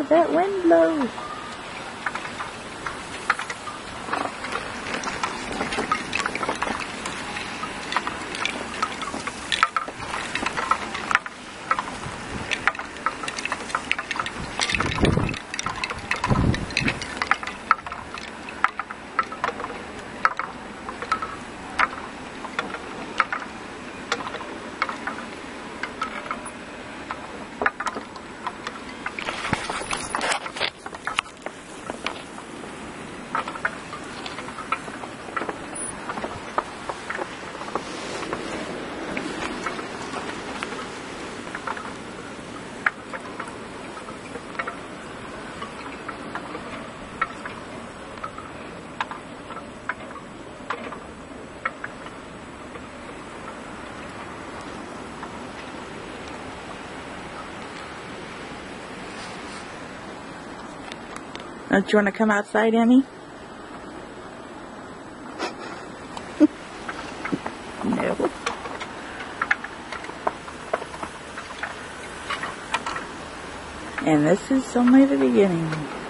God, that wind blows. Don't you want to come outside, Emmy? No. And this is only the beginning.